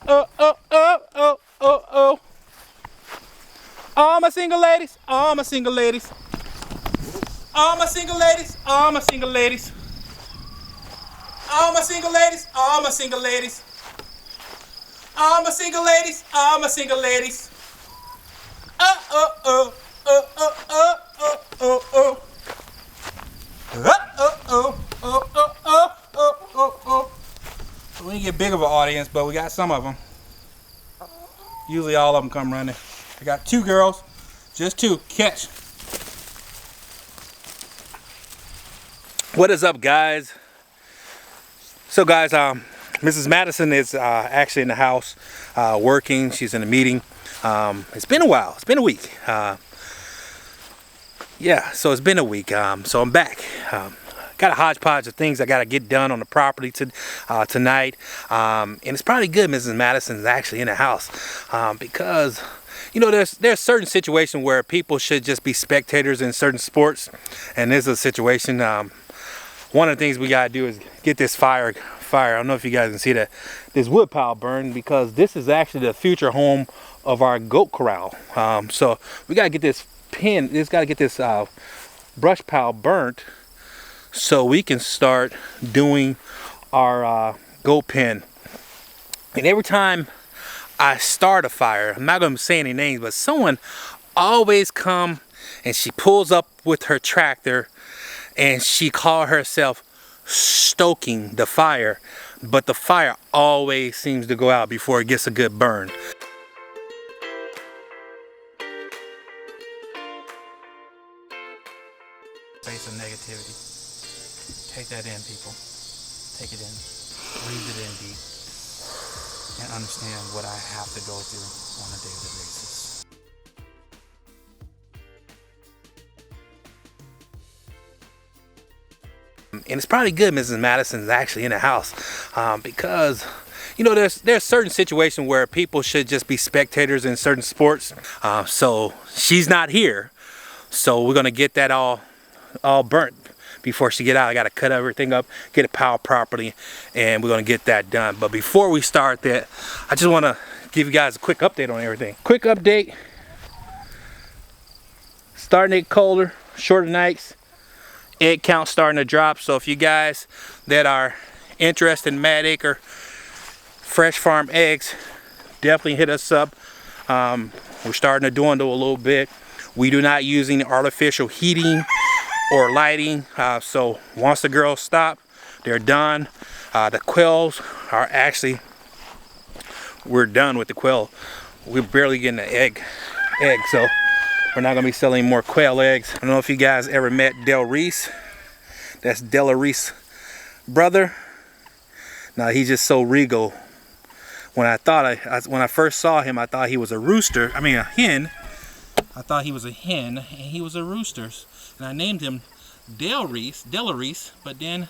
oh, oh, oh, oh, oh, oh. All my single ladies, all my single ladies. All my single ladies, all my single ladies. All my single ladies, all my single ladies. All my single ladies, all my single ladies. Oh, oh, oh, oh, oh, oh, oh, oh, oh. Oh, oh, oh, oh, oh, oh, oh, oh, oh. We didn't get big of an audience, but we got some of them. Usually all of them come running. I got two girls, just two. Catch. What is up, guys? So, guys, Mrs. Madison is actually in the house working. She's in a meeting. It's been a while. It's been a week. Yeah, so it's been a week. So I'm back. Got a hodgepodge of things I got to get done on the property tonight. And it's probably good Mrs. Madison's actually in the house because, you know, there's certain situations where people should just be spectators in certain sports. And this is a situation, one of the things we got to do is get this fire. I don't know if you guys can see that, this wood pile burned, because this is actually the future home of our goat corral. So we got to get this brush pile burnt so we can start doing our goat pen. And every time I start a fire, I'm not going to say any names, but someone always come and she pulls up with her tractor and she call herself stoking the fire, but the fire always seems to go out before it gets a good burn. Face of negativity. Take that in, people. Take it in. Breathe it in deep. And understand what I have to go through on a daily basis. And it's probably good Mrs. Madison's actually in the house because, you know, there's certain situations where people should just be spectators in certain sports. So she's not here. So we're going to get that all burnt before she get out. I got to cut everything up, get it piled properly, and we're going to get that done. But before we start that, I just want to give you guys a quick update on everything. Quick update. Starting to get colder, shorter nights. Egg count starting to drop. So if you guys that are interested in Mad Acre fresh farm eggs, definitely hit us up. We're starting to dwindle a little bit. We do not use any artificial heating or lighting. So once the girls stop, they're done. The quails are actually, we're done with the quail. We're barely getting an egg. So we're not gonna be selling more quail eggs. I don't know if you guys ever met Del Reese. That's Della Reese's brother. Now he's just so regal. When I first saw him, I thought he was a rooster. I mean a hen. I thought he was a hen, and he was a rooster. And I named him Della Reese. But then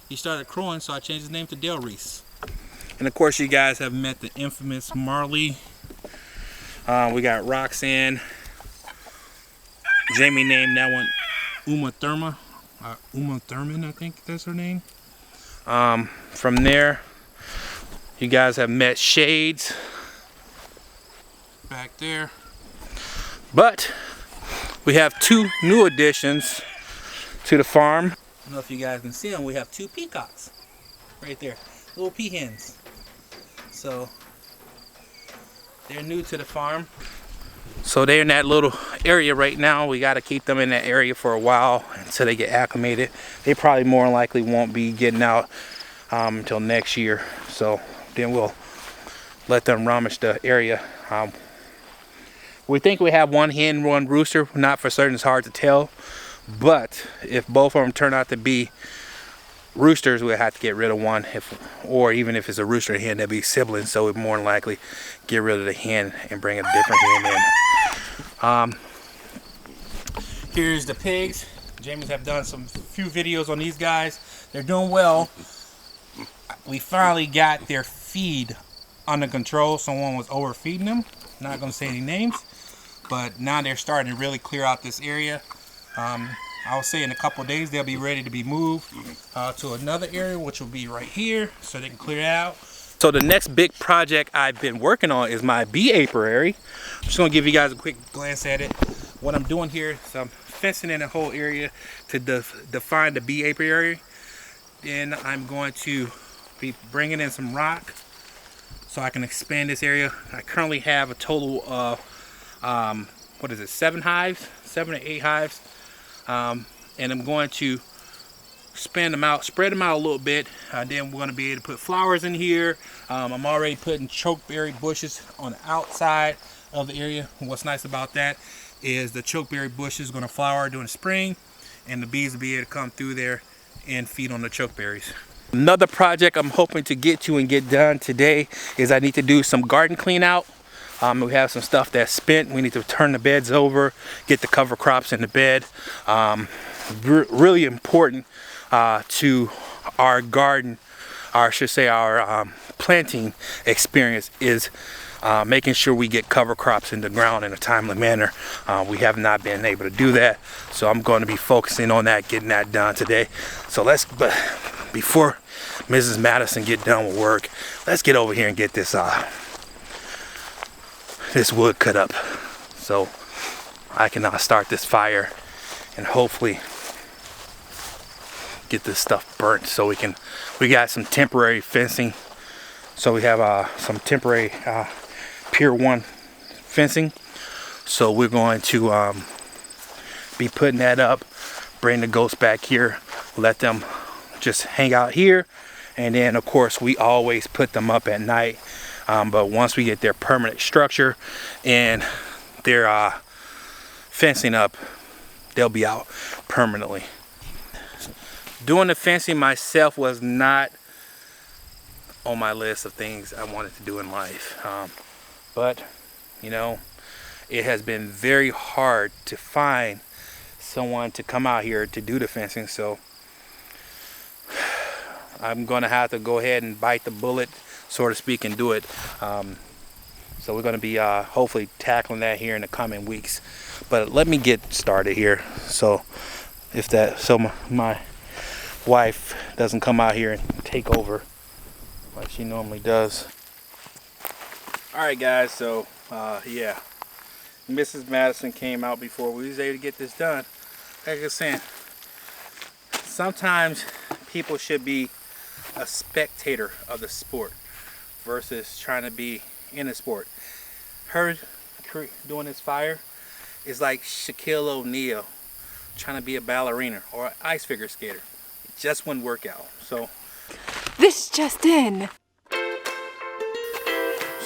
he started crowing, so I changed his name to Del Reese. And of course, you guys have met the infamous Marley. We got Roxanne. Jamie named that one Uma Thurman, I think that's her name. From there, you guys have met Shades back there. But we have two new additions to the farm. I don't know if you guys can see them. We have two peacocks right there, little peahens. So they're new to the farm. So they're in that little area right now. We got to keep them in that area for a while until they get acclimated. They probably more than likely won't be getting out until next year. So then we'll let them rummage the area. We think we have one hen, one rooster. Not for certain, it's hard to tell. But if both of them turn out to be roosters, we'll have to get rid of one. Or even if it's a rooster and hen, they'll be siblings. So we'd more than likely get rid of the hen and bring a different hen in. Here's the pigs. Jamie's have done some few videos on these guys. They're doing well. We finally got their feed under control. Someone was overfeeding them. Not going to say any names, but now they're starting to really clear out this area. I would say in a couple of days they'll be ready to be moved to another area, which will be right here, so they can clear it out. So the next big project I've been working on is my bee apiary. I'm just gonna give you guys a quick glance at it. What I'm doing here is I'm fencing in the whole area to define the bee apiary. Then I'm going to be bringing in some rock so I can expand this area. I currently have a total of, 7 hives, 7 to 8 hives. And I'm going to spread them out a little bit. Then we're going to be able to put flowers in here. I'm already putting chokeberry bushes on the outside of the area. And what's nice about that is the chokeberry bush is going to flower during the spring, and the bees will be able to come through there and feed on the chokeberries. Another project I'm hoping to get to and get done today is I need to do some garden clean out. We have some stuff that's spent. We need to turn the beds over, get the cover crops in the bed. Really important to our garden, or I should say our planting experience, is making sure we get cover crops in the ground in a timely manner. We have not been able to do that, so I'm going to be focusing on that, getting that done today. So before Mrs. Madison get done with work, let's get over here and get this this wood cut up so I can start this fire and hopefully get this stuff burnt so we got some temporary fencing. So we have some temporary Pier 1 fencing. So we're going to be putting that up, bring the goats back here, let them just hang out here, and then of course we always put them up at night. But once we get their permanent structure and their fencing up, they'll be out permanently. Doing the fencing myself was not on my list of things I wanted to do in life. But, you know, it has been very hard to find someone to come out here to do the fencing. So I'm going to have to go ahead and bite the bullet, so to speak, and do it. So we're going to be hopefully tackling that here in the coming weeks. But let me get started here. So my wife doesn't come out here and take over like she normally does. Alright guys, so yeah, Mrs. Madison came out before we was able to get this done. Like I was saying, sometimes people should be a spectator of the sport versus trying to be in the sport. Her doing this fire is like Shaquille O'Neal trying to be a ballerina or an ice figure skater. It just wouldn't work out. So this just in.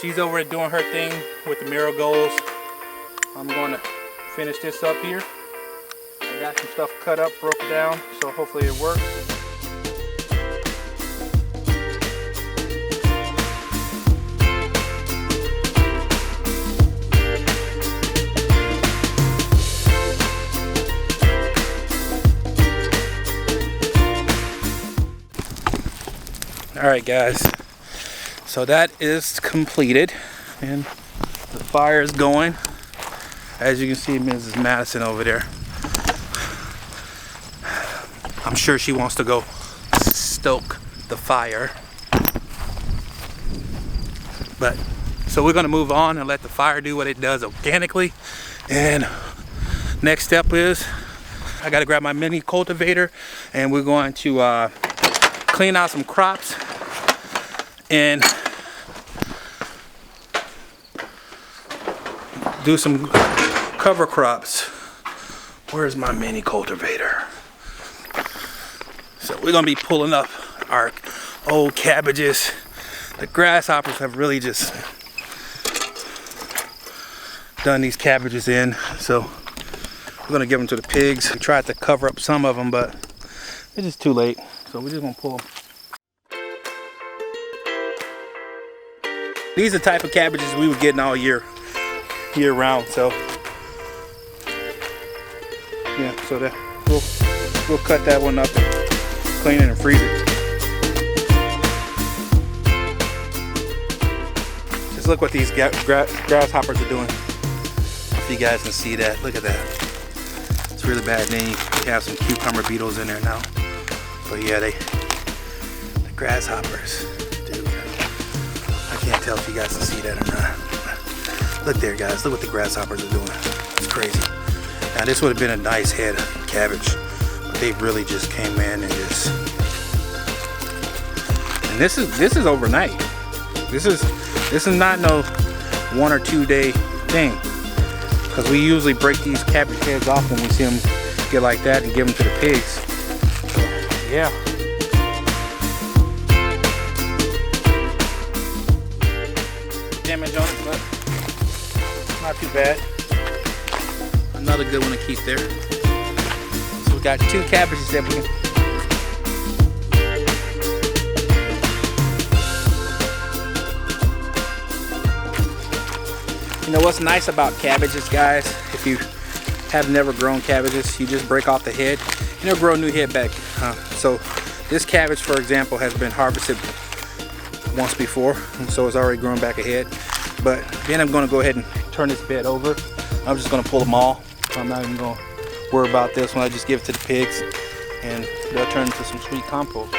She's over there doing her thing with the marigolds. I'm going to finish this up here. I got some stuff cut up, broken down, so hopefully it works. Alright guys, so that is completed and the fire is going. As you can see, Mrs. Madison over there, I'm sure she wants to go stoke the fire. But so we're going to move on and let the fire do what it does organically. And next step is I got to grab my mini cultivator and we're going to clean out some crops and do some cover crops. Where's my mini cultivator? So we're gonna be pulling up our old cabbages. The grasshoppers have really just done these cabbages in, so we're gonna give them to the pigs. We tried to cover up some of them, but it's just too late, so we're just gonna pull them. These are the type of cabbages we were getting all year round. So yeah, so that we'll cut that one up and clean it and freeze it. Just look what these grasshoppers are doing. If you guys can see that, look at that. It's really bad. Then you have some cucumber beetles in there now. But yeah, the grasshoppers, dude. tell if you guys can see that or not. Look there, guys. Look what the grasshoppers are doing. It's crazy. Now this would have been a nice head of cabbage, but they really just came in and just. And this is overnight. This is not no 1 or 2 day thing, because we usually break these cabbage heads off when we see them get like that and give them to the pigs. So, yeah. Damage on it, but not too bad. Another good one to keep there. So we got 2 cabbages that we can. You know what's nice about cabbages, guys? If you have never grown cabbages, you just break off the head and it'll grow a new head back. So this cabbage, for example, has been harvested once before, and so it's already grown back a head. But then I'm going to go ahead and turn this bed over. I'm just going to pull them all. I'm not even going to worry about this one. I just give it to the pigs and they'll turn into some sweet compost.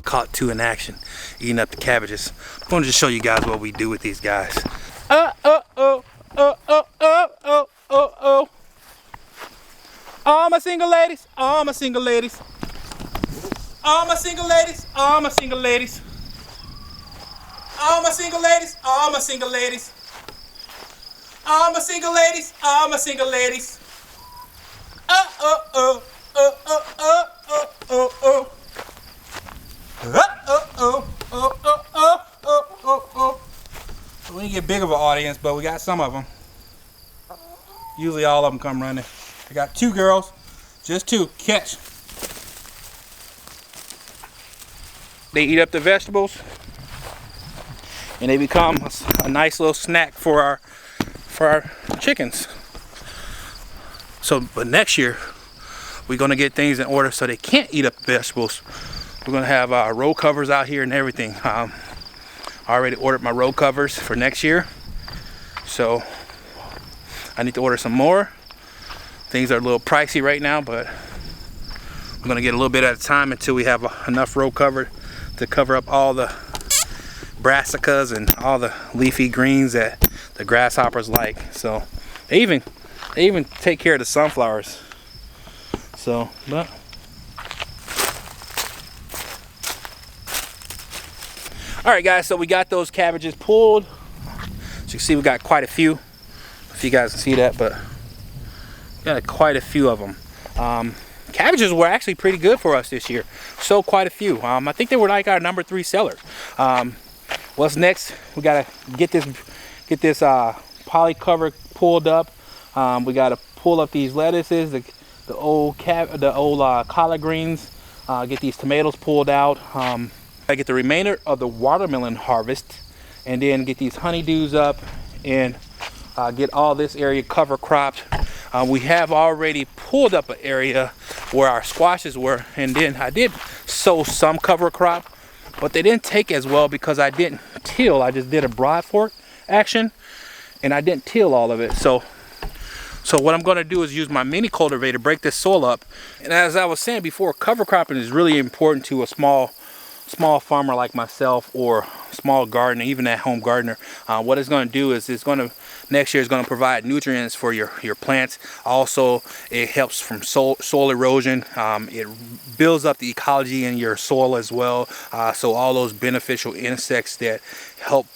Caught 2 in action, eating up the cabbages. I'm going to just show you guys what we do with these guys. All my single ladies, all my single ladies. All my single ladies, all my single ladies. All my single ladies, all my single ladies. All my single ladies, all my single ladies. We didn't get big of an audience, but we got some of them. Usually all of them come running. I got 2 girls, just 2. Catch. They eat up the vegetables, and they become a nice little snack for our chickens. So, but next year we're gonna get things in order so they can't eat up the vegetables. We're gonna have row covers out here and everything. I already ordered my row covers for next year, so I need to order some more. Things are a little pricey right now, but we're gonna get a little bit at a time until we have enough row cover to cover up all the brassicas and all the leafy greens that the grasshoppers like. So they even take care of the sunflowers. So, but all right, guys. So we got those cabbages pulled. As you can see, we got quite a few. If you guys can see that, but we got quite a few of them. Cabbages were actually pretty good for us this year. Sold quite a few. I think they were like our number 3 seller. What's next? We gotta get this poly cover pulled up. We gotta pull up these lettuces, the old collard greens. Get these tomatoes pulled out. I get the remainder of the watermelon harvest, and then get these honeydews up and get all this area cover cropped. We have already pulled up an area where our squashes were, and then I did sow some cover crop, but they didn't take as well because I didn't till. I just did a broad fork action, and I didn't till all of it. So what I'm going to do is use my mini cultivator, break this soil up. And as I was saying before, cover cropping is really important to a small farmer like myself, or small gardener, even at home gardener. What it's going to do is next year is going to provide nutrients for your plants. Also, it helps from soil erosion. It builds up the ecology in your soil as well. So all those beneficial insects that help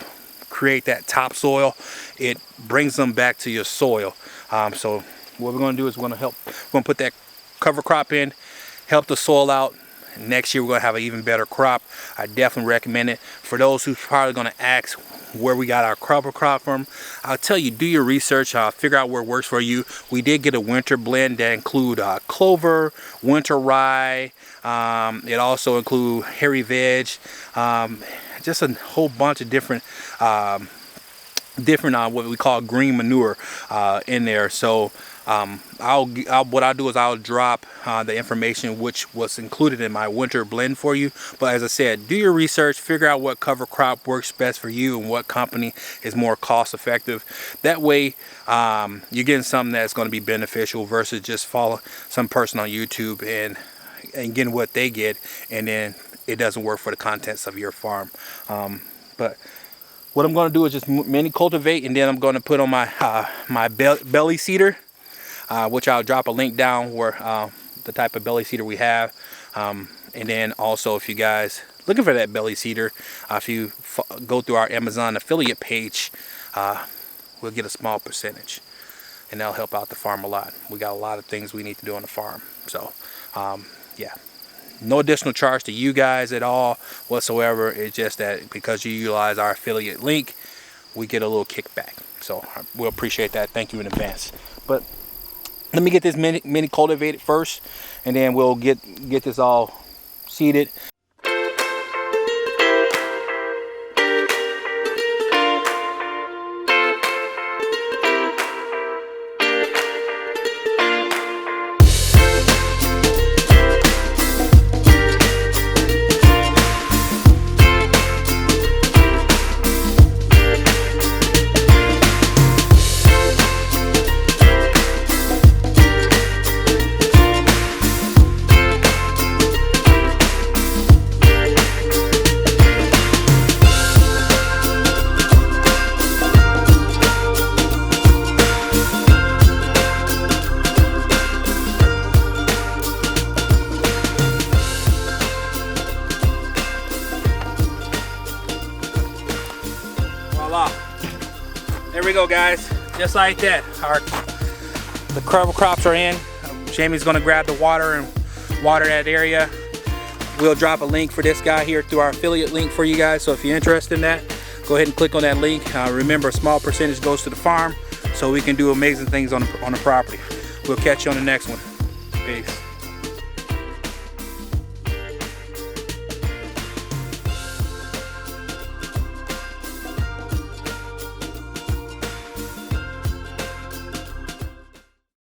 create that topsoil, it brings them back to your soil. So what we're going to do is we're going to put that cover crop in, help the soil out. Next year we're going to have an even better crop. I definitely recommend it. For those who's probably going to ask where we got our cover crop from, I'll tell you, do your research, figure out where it works for you. We did get a winter blend that include clover, winter rye. It also include hairy veg, just a whole bunch of different what we call green manure in there. So What I'll do is I'll drop the information which was included in my winter blend for you. But as I said, do your research, figure out what cover crop works best for you and what company is more cost effective. That way you're getting something that's going to be beneficial versus just follow some person on YouTube and getting what they get, and then it doesn't work for the contents of your farm. But what I'm going to do is just mini cultivate, and then I'm going to put on my belly seeder, which I'll drop a link down where the type of belly seeder we have. And then also, if you guys looking for that belly seeder, if you go through our Amazon affiliate page, we'll get a small percentage, and that'll help out the farm a lot. We got a lot of things we need to do on the farm. So yeah, no additional charge to you guys at all whatsoever. It's just that because you utilize our affiliate link, we get a little kickback. So we'll appreciate that. Thank you in advance. But let me get this mini cultivated first, and then we'll get this all seeded. There we go, guys. Just like that, the cover crops are in. Jamie's gonna grab the water and water that area. We'll drop a link for this guy here through our affiliate link for you guys. So if you're interested in that, go ahead and click on that link. Remember, a small percentage goes to the farm, so we can do amazing things on the property. We'll catch you on the next one. Peace.